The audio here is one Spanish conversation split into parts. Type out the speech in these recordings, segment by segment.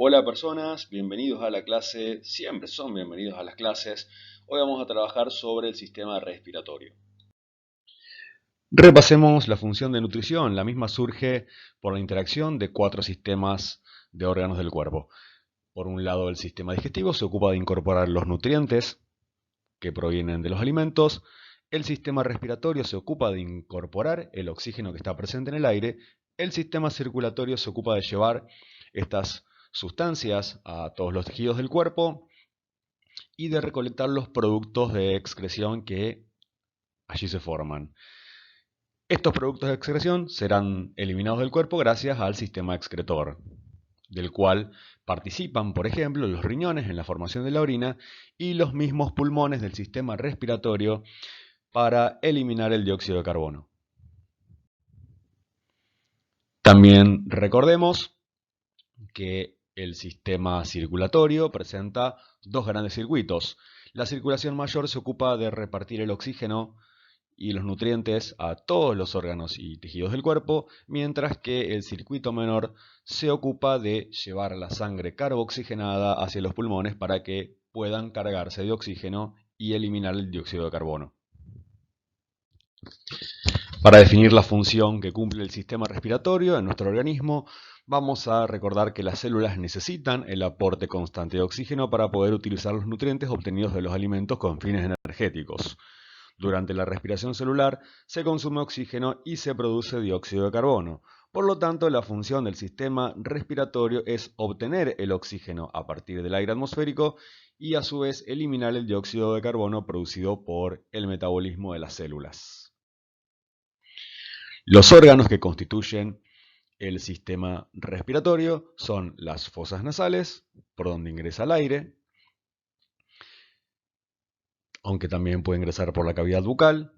Hola personas, bienvenidos a la clase, siempre son bienvenidos a las clases. Hoy vamos a trabajar sobre el sistema respiratorio. Repasemos la función de nutrición. La misma surge por la interacción de cuatro sistemas de órganos del cuerpo. Por un lado, el sistema digestivo se ocupa de incorporar los nutrientes que provienen de los alimentos. El sistema respiratorio se ocupa de incorporar el oxígeno que está presente en el aire. El sistema circulatorio se ocupa de llevar estas sustancias a todos los tejidos del cuerpo y de recolectar los productos de excreción que allí se forman. Estos productos de excreción serán eliminados del cuerpo gracias al sistema excretor, del cual participan, por ejemplo, los riñones en la formación de la orina y los mismos pulmones del sistema respiratorio para eliminar el dióxido de carbono. También recordemos que el sistema circulatorio presenta dos grandes circuitos. La circulación mayor se ocupa de repartir el oxígeno y los nutrientes a todos los órganos y tejidos del cuerpo, mientras que el circuito menor se ocupa de llevar la sangre carboxigenada hacia los pulmones para que puedan cargarse de oxígeno y eliminar el dióxido de carbono. Para definir la función que cumple el sistema respiratorio en nuestro organismo, vamos a recordar que las células necesitan el aporte constante de oxígeno para poder utilizar los nutrientes obtenidos de los alimentos con fines energéticos. Durante la respiración celular se consume oxígeno y se produce dióxido de carbono. Por lo tanto, la función del sistema respiratorio es obtener el oxígeno a partir del aire atmosférico y a su vez eliminar el dióxido de carbono producido por el metabolismo de las células. Los órganos que constituyen el sistema respiratorio son las fosas nasales, por donde ingresa el aire, aunque también puede ingresar por la cavidad bucal,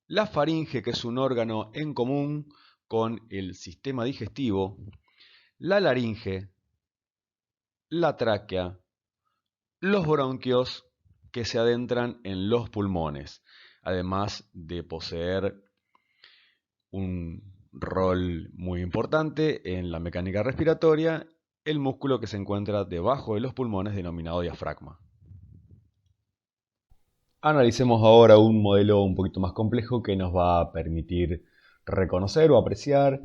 la faringe, que es un órgano en común con el sistema digestivo, la laringe, la tráquea, los bronquios que se adentran en los pulmones, además de poseer un rol muy importante en la mecánica respiratoria, el músculo que se encuentra debajo de los pulmones denominado diafragma. Analicemos ahora un modelo un poquito más complejo que nos va a permitir reconocer o apreciar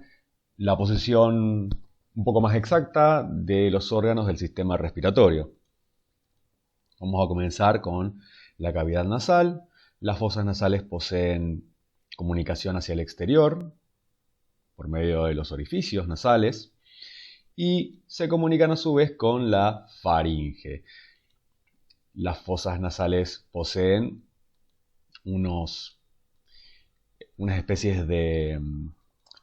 la posición un poco más exacta de los órganos del sistema respiratorio. Vamos a comenzar con la cavidad nasal. Las fosas nasales poseen comunicación hacia el exterior por medio de los orificios nasales y se comunican a su vez con la faringe. Las fosas nasales poseen unas especies de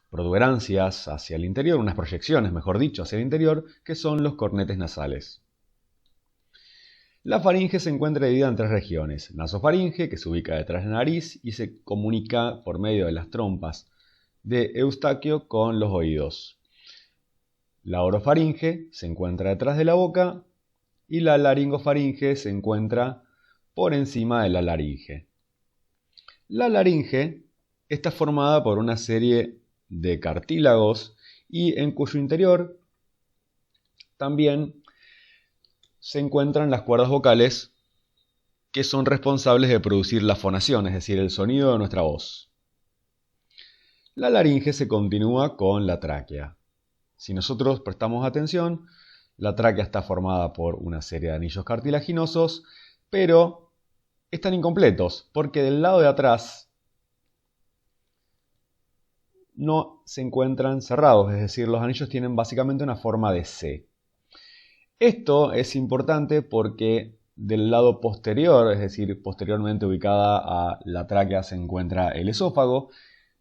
protuberancias hacia el interior, unas proyecciones, mejor dicho, hacia el interior, que son los cornetes nasales. La faringe se encuentra dividida en tres regiones: nasofaringe, que se ubica detrás de la nariz y se comunica por medio de las trompas de Eustaquio con los oídos. La orofaringe se encuentra detrás de la boca y la laringofaringe se encuentra por encima de la laringe. La laringe está formada por una serie de cartílagos y en cuyo interior también se encuentran las cuerdas vocales que son responsables de producir la fonación, es decir, el sonido de nuestra voz. La laringe se continúa con la tráquea. Si nosotros prestamos atención, la tráquea está formada por una serie de anillos cartilaginosos, pero están incompletos porque del lado de atrás no se encuentran cerrados, es decir, los anillos tienen básicamente una forma de C. Esto es importante porque del lado posterior, es decir, posteriormente ubicada a la tráquea, se encuentra el esófago,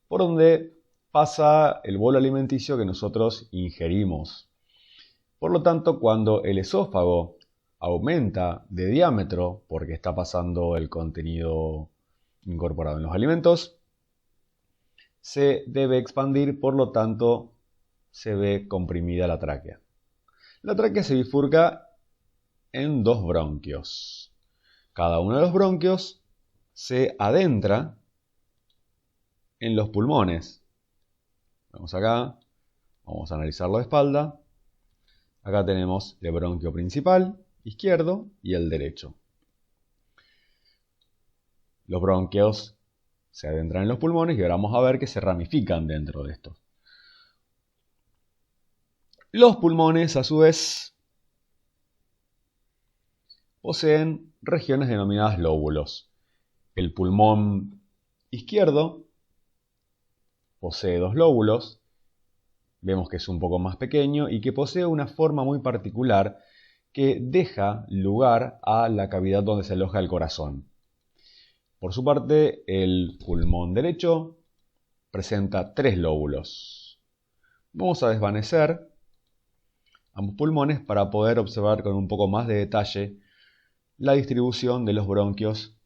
por donde pasa el bolo alimenticio que nosotros ingerimos. Por lo tanto, cuando el esófago aumenta de diámetro, porque está pasando el contenido incorporado en los alimentos, se debe expandir, por lo tanto, se ve comprimida la tráquea. La tráquea se bifurca en dos bronquios. Cada uno de los bronquios se adentra en los pulmones. Vamos acá, vamos a analizarlo de espalda. Acá tenemos el bronquio principal, izquierdo, y el derecho. Los bronquios se adentran en los pulmones y ahora vamos a ver que se ramifican dentro de esto. Los pulmones, a su vez, poseen regiones denominadas lóbulos. El pulmón izquierdo posee 2 lóbulos. Vemos que es un poco más pequeño y que posee una forma muy particular que deja lugar a la cavidad donde se aloja el corazón. Por su parte, el pulmón derecho presenta 3 lóbulos. Vamos a desvanecer ambos pulmones para poder observar con un poco más de detalle la distribución de los bronquios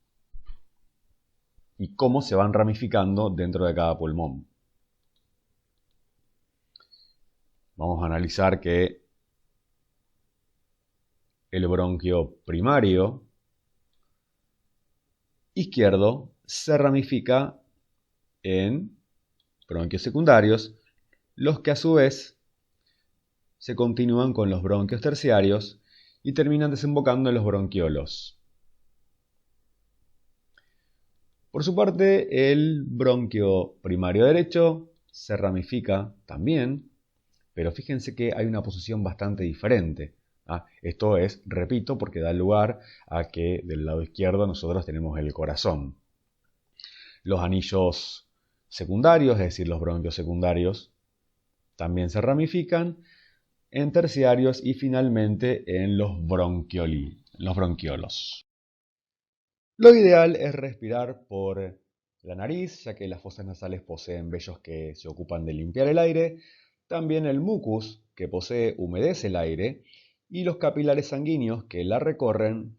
y cómo se van ramificando dentro de cada pulmón. Vamos a analizar que el bronquio primario izquierdo se ramifica en bronquios secundarios, los que a su vez se continúan con los bronquios terciarios y terminan desembocando en los bronquiolos. Por su parte, el bronquio primario derecho se ramifica también, pero fíjense que hay una posición bastante diferente. Esto es, repito, porque da lugar a que del lado izquierdo nosotros tenemos el corazón. Los anillos secundarios, es decir, los bronquios secundarios, también se ramifican en terciarios y finalmente en los bronquiolos. Lo ideal es respirar por la nariz, ya que las fosas nasales poseen vellos que se ocupan de limpiar el aire. También el mucus, que posee humedece el aire, y los capilares sanguíneos que la recorren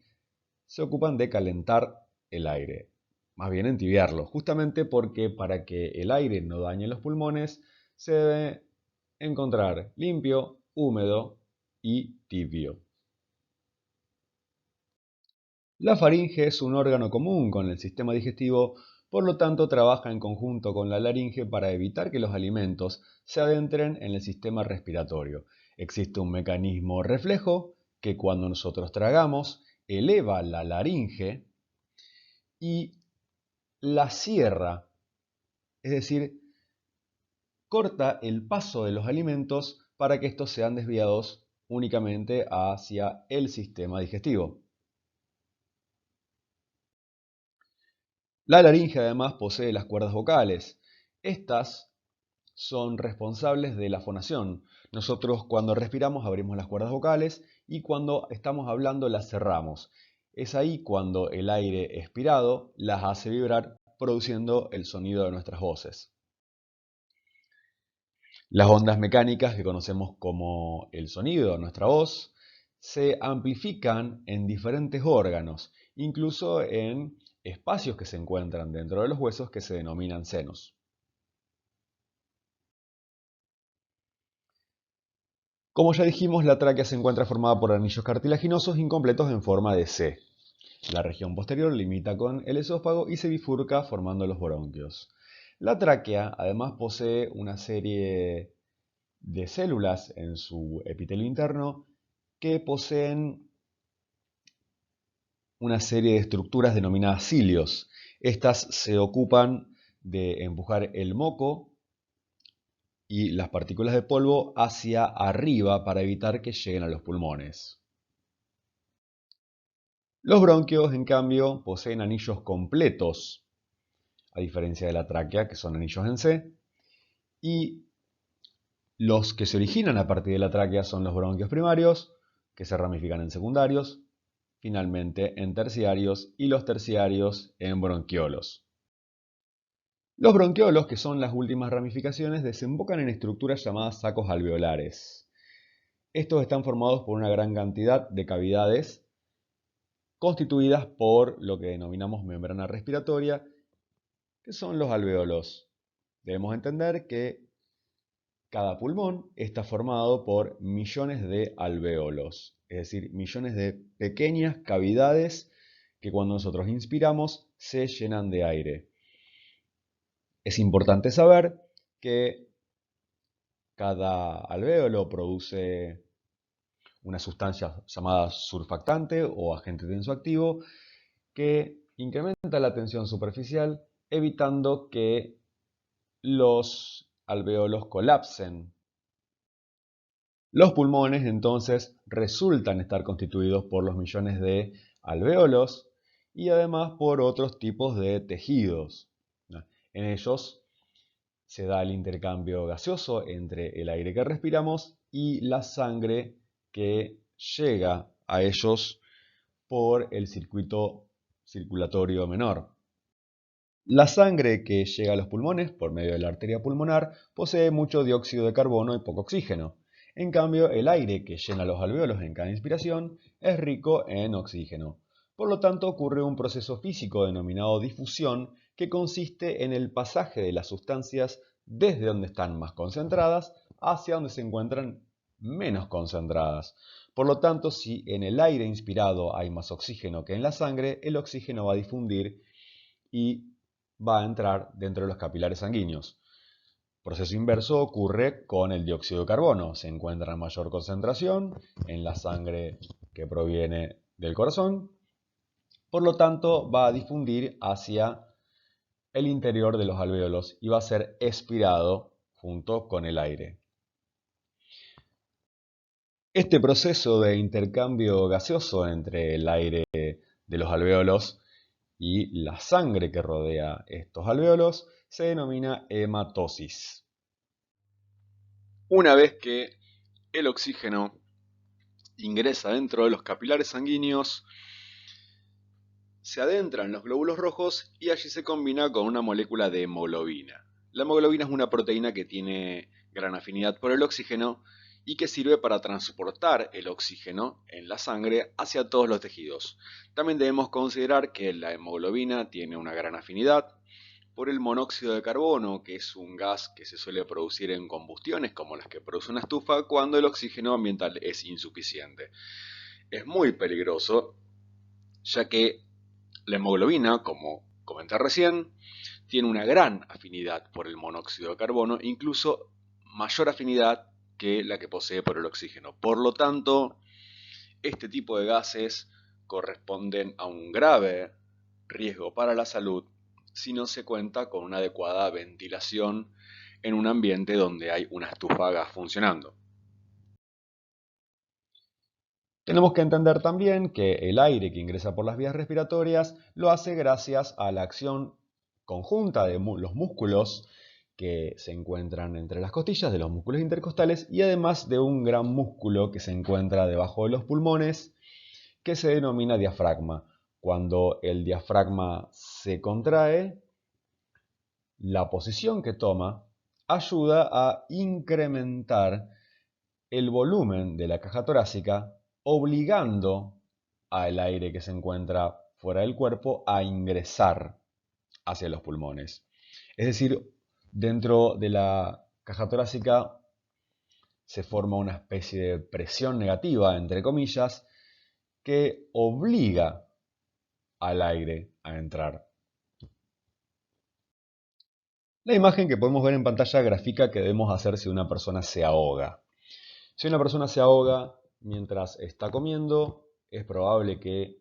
se ocupan de calentar el aire, más bien entibiarlo, justamente porque para que el aire no dañe los pulmones se debe encontrar limpio, húmedo y tibio. La faringe es un órgano común con el sistema digestivo, por lo tanto trabaja en conjunto con la laringe para evitar que los alimentos se adentren en el sistema respiratorio. Existe un mecanismo reflejo que cuando nosotros tragamos eleva la laringe y la cierra, es decir, corta el paso de los alimentos para que estos sean desviados únicamente hacia el sistema digestivo. La laringe además posee las cuerdas vocales. Estas son responsables de la fonación. Nosotros cuando respiramos abrimos las cuerdas vocales y cuando estamos hablando las cerramos. Es ahí cuando el aire expirado las hace vibrar, produciendo el sonido de nuestras voces. Las ondas mecánicas que conocemos como el sonido de nuestra voz se amplifican en diferentes órganos, incluso en espacios que se encuentran dentro de los huesos que se denominan senos. Como ya dijimos, la tráquea se encuentra formada por anillos cartilaginosos incompletos en forma de C. La región posterior limita con el esófago y se bifurca formando los bronquios. La tráquea además posee una serie de células en su epitelio interno que poseen una serie de estructuras denominadas cilios. Estas se ocupan de empujar el moco y las partículas de polvo hacia arriba para evitar que lleguen a los pulmones. Los bronquios, en cambio, poseen anillos completos, a diferencia de la tráquea, que son anillos en C, y los que se originan a partir de la tráquea son los bronquios primarios, que se ramifican en secundarios, finalmente en terciarios y los terciarios en bronquiolos. Los bronquiolos, que son las últimas ramificaciones, desembocan en estructuras llamadas sacos alveolares. Estos están formados por una gran cantidad de cavidades constituidas por lo que denominamos membrana respiratoria, que son los alvéolos. Debemos entender que cada pulmón está formado por millones de alvéolos, es decir, millones de pequeñas cavidades que cuando nosotros inspiramos se llenan de aire. Es importante saber que cada alvéolo produce una sustancia llamada surfactante o agente tensoactivo que incrementa la tensión superficial, evitando que los alvéolos colapsen. Los pulmones entonces resultan estar constituidos por los millones de alvéolos y además por otros tipos de tejidos. En ellos se da el intercambio gaseoso entre el aire que respiramos y la sangre que llega a ellos por el circuito circulatorio menor. La sangre que llega a los pulmones por medio de la arteria pulmonar posee mucho dióxido de carbono y poco oxígeno. En cambio, el aire que llena los alvéolos en cada inspiración es rico en oxígeno. Por lo tanto, ocurre un proceso físico denominado difusión que consiste en el pasaje de las sustancias desde donde están más concentradas hacia donde se encuentran menos concentradas. Por lo tanto, si en el aire inspirado hay más oxígeno que en la sangre, el oxígeno va a difundir y va a entrar dentro de los capilares sanguíneos. Proceso inverso ocurre con el dióxido de carbono. Se encuentra en mayor concentración en la sangre que proviene del corazón. Por lo tanto, va a difundir hacia el interior de los alvéolos y va a ser expirado junto con el aire. Este proceso de intercambio gaseoso entre el aire de los alvéolos y la sangre que rodea estos alvéolos se denomina hematosis. Una vez que el oxígeno ingresa dentro de los capilares sanguíneos, se adentra en los glóbulos rojos y allí se combina con una molécula de hemoglobina. La hemoglobina es una proteína que tiene gran afinidad por el oxígeno y que sirve para transportar el oxígeno en la sangre hacia todos los tejidos. También debemos considerar que la hemoglobina tiene una gran afinidad por el monóxido de carbono, que es un gas que se suele producir en combustiones como las que produce una estufa cuando el oxígeno ambiental es insuficiente. Es muy peligroso, ya que la hemoglobina, como comenté recién, tiene una gran afinidad por el monóxido de carbono, incluso mayor afinidad que la que posee por el oxígeno. Por lo tanto, este tipo de gases corresponden a un grave riesgo para la salud si no se cuenta con una adecuada ventilación en un ambiente donde hay una estufa a gas funcionando. Tenemos que entender también que el aire que ingresa por las vías respiratorias lo hace gracias a la acción conjunta de los músculos que se encuentran entre las costillas, de los músculos intercostales y además de un gran músculo que se encuentra debajo de los pulmones que se denomina diafragma. Cuando el diafragma se contrae, la posición que toma ayuda a incrementar el volumen de la caja torácica, obligando al aire que se encuentra fuera del cuerpo a ingresar hacia los pulmones. Es decir, dentro de la caja torácica se forma una especie de presión negativa, entre comillas, que obliga al aire a entrar. La imagen que podemos ver en pantalla grafica que debemos hacer si una persona se ahoga. Si una persona se ahoga mientras está comiendo, es probable que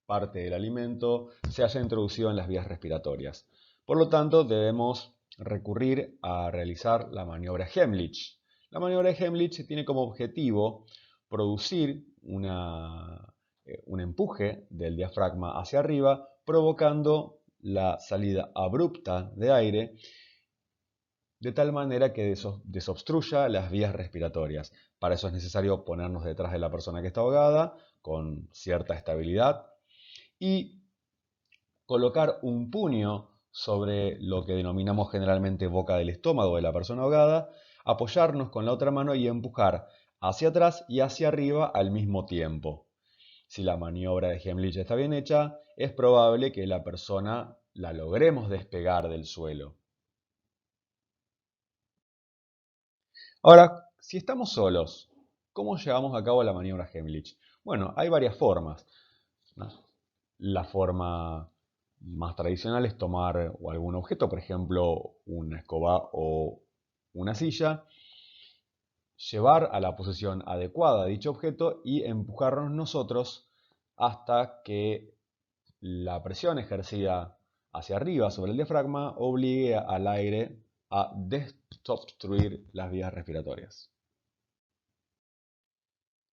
parte del alimento se haya introducido en las vías respiratorias. Por lo tanto, debemos recurrir a realizar la maniobra Heimlich. La maniobra de Heimlich tiene como objetivo producir un empuje del diafragma hacia arriba, provocando la salida abrupta de aire de tal manera que desobstruya las vías respiratorias. Para eso es necesario ponernos detrás de la persona que está ahogada con cierta estabilidad y colocar un puño sobre lo que denominamos generalmente boca del estómago de la persona ahogada, apoyarnos con la otra mano y empujar hacia atrás y hacia arriba al mismo tiempo. Si la maniobra de Heimlich está bien hecha, es probable que la persona la logremos despegar del suelo. Ahora, si estamos solos, ¿cómo llevamos a cabo la maniobra Heimlich? Bueno, hay varias formas, ¿no? La forma más tradicional es tomar algún objeto, por ejemplo, una escoba o una silla, llevar a la posición adecuada dicho objeto y empujarnos nosotros hasta que la presión ejercida hacia arriba sobre el diafragma obligue al aire a desobstruir las vías respiratorias.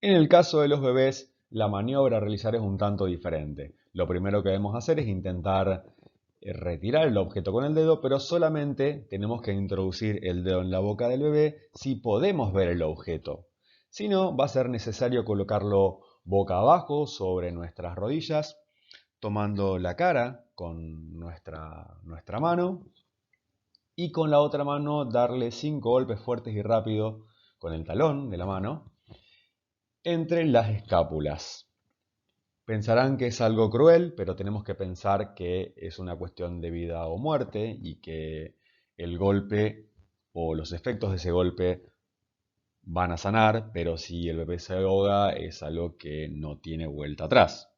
En el caso de los bebés, la maniobra a realizar es un tanto diferente. Lo primero que debemos hacer es intentar retirar el objeto con el dedo, pero solamente tenemos que introducir el dedo en la boca del bebé si podemos ver el objeto. Si no, va a ser necesario colocarlo boca abajo sobre nuestras rodillas, tomando la cara con nuestra mano y con la otra mano darle 5 golpes fuertes y rápidos con el talón de la mano entre las escápulas. Pensarán que es algo cruel, pero tenemos que pensar que es una cuestión de vida o muerte y que el golpe o los efectos de ese golpe van a sanar, pero si el bebé se ahoga es algo que no tiene vuelta atrás.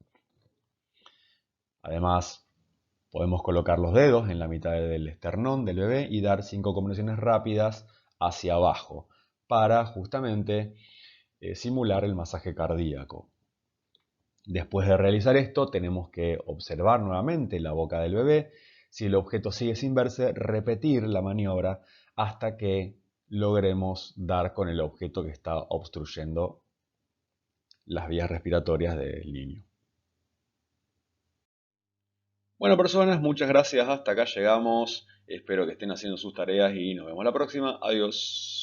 Además, podemos colocar los dedos en la mitad del esternón del bebé y dar 5 compresiones rápidas hacia abajo para justamente simular el masaje cardíaco. Después de realizar esto, tenemos que observar nuevamente la boca del bebé. Si el objeto sigue sin verse, repetir la maniobra hasta que logremos dar con el objeto que está obstruyendo las vías respiratorias del niño. Bueno, personas, muchas gracias. Hasta acá llegamos. Espero que estén haciendo sus tareas y nos vemos la próxima. Adiós.